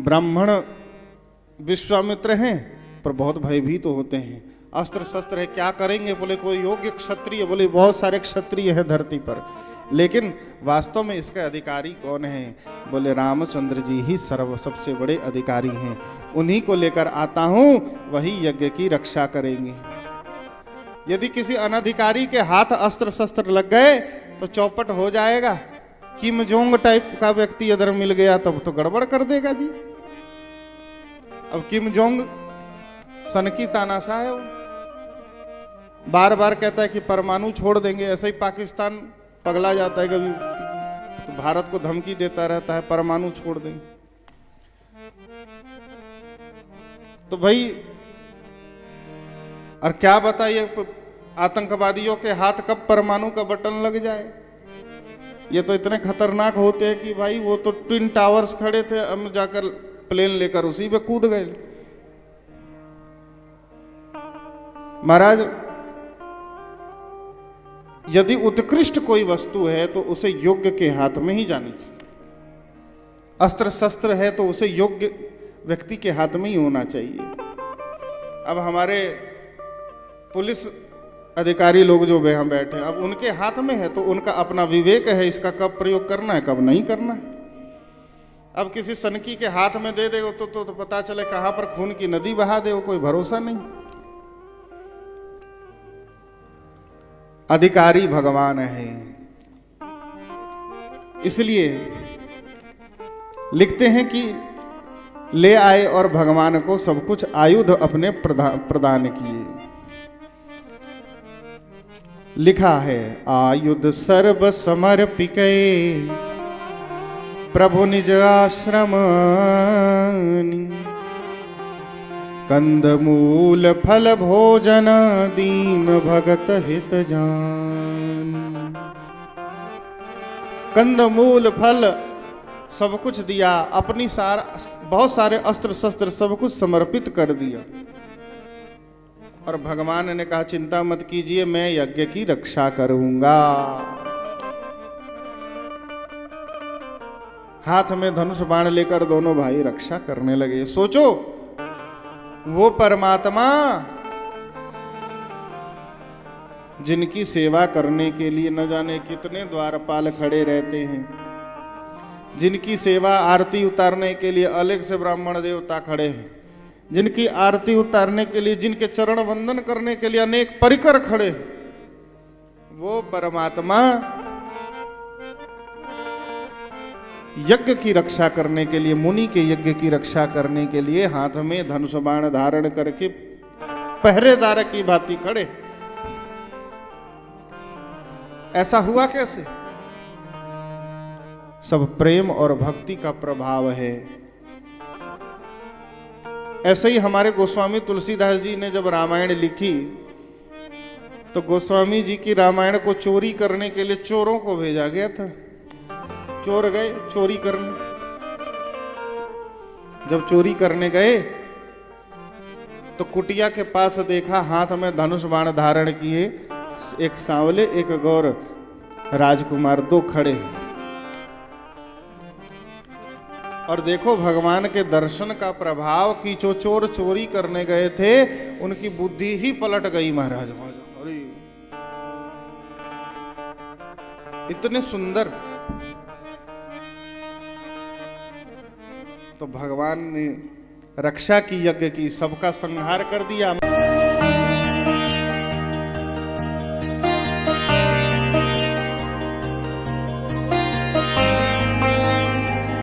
ब्राह्मण विश्वामित्र हैं पर बहुत भयभीत तो होते हैं। अस्त्र शस्त्र है, क्या करेंगे? बोले कोई योग्य क्षत्रिय, बोले बहुत सारे क्षत्रिय है धरती पर, लेकिन वास्तव में इसके अधिकारी कौन है? बोले रामचंद्र जी ही सबसे बड़े अधिकारी हैं, उन्हीं को लेकर आता हूं, वही यज्ञ की रक्षा करेंगे। यदि किसी अनधिकारी के हाथ अस्त्र शस्त्र लग गए तो चौपट हो जाएगा। किम जोंग टाइप का व्यक्ति अगर मिल गया तब तो गड़बड़ कर देगा जी। अब किम जोंग सन की तानाशाह है, वो बार बार कहता है कि परमाणु छोड़ देंगे। ऐसे ही पाकिस्तान पगला जाता है, कभी भारत को धमकी देता रहता है परमाणु छोड़ देंगे। तो भाई और क्या बताइए, आतंकवादियों के हाथ कब परमाणु का बटन लग जाए। ये तो इतने खतरनाक होते हैं कि भाई वो तो ट्विन टावर्स खड़े थे, हम जाकर प्लेन लेकर उसी पे कूद गए। महाराज यदि उत्कृष्ट कोई वस्तु है तो उसे योग्य के हाथ में ही जानी चाहिए। अस्त्र शस्त्र है तो उसे योग्य व्यक्ति के हाथ में ही होना चाहिए। अब हमारे पुलिस अधिकारी लोग जो यहाँ बैठे, अब उनके हाथ में है तो उनका अपना विवेक है, इसका कब प्रयोग करना है कब नहीं करना है। अब किसी सनकी के हाथ में दे दे तो पता चले कहां पर खून की नदी बहा दे, वो कोई भरोसा नहीं। अधिकारी भगवान है, इसलिए लिखते हैं कि ले आए और भगवान को सब कुछ आयुध अपने प्रदान किए। लिखा है आयुध सर्व समर्पिके प्रभु निज आश्रम, कंदमूल फल भोजन दीन भगत हित जान। कंदमूल फल सब कुछ दिया, अपनी बहुत सारे अस्त्र शस्त्र सब कुछ समर्पित कर दिया। और भगवान ने कहा चिंता मत कीजिए, मैं यज्ञ की रक्षा करूंगा। हाथ में धनुष बाण लेकर दोनों भाई रक्षा करने लगे। सोचो वो परमात्मा जिनकी सेवा करने के लिए न जाने कितने द्वारपाल खड़े रहते हैं, जिनकी सेवा आरती उतारने के लिए अलग से ब्राह्मण देवता खड़े हैं, जिनकी आरती उतारने के लिए, जिनके चरण वंदन करने के लिए अनेक परिकर खड़े, वो परमात्मा यज्ञ की रक्षा करने के लिए, मुनि के यज्ञ की रक्षा करने के लिए हाथ में धनुष बाण धारण करके पहरेदार की भांति खड़े। ऐसा हुआ कैसे? सब प्रेम और भक्ति का प्रभाव है। ऐसे ही हमारे गोस्वामी तुलसीदास जी ने जब रामायण लिखी तो गोस्वामी जी की रामायण को चोरी करने के लिए चोरों को भेजा गया था। चोर गए चोरी करने। जब चोरी करने गए तो कुटिया के पास देखा हाथ में धनुष बाण धारण किए एक सांवले एक गौर राजकुमार दो खड़े हैं। और देखो भगवान के दर्शन का प्रभाव कि जो चोर चोरी करने गए थे उनकी बुद्धि ही पलट गई। महाराज अरे इतने सुंदर। तो भगवान ने रक्षा की, यज्ञ की, सबका संहार कर दिया।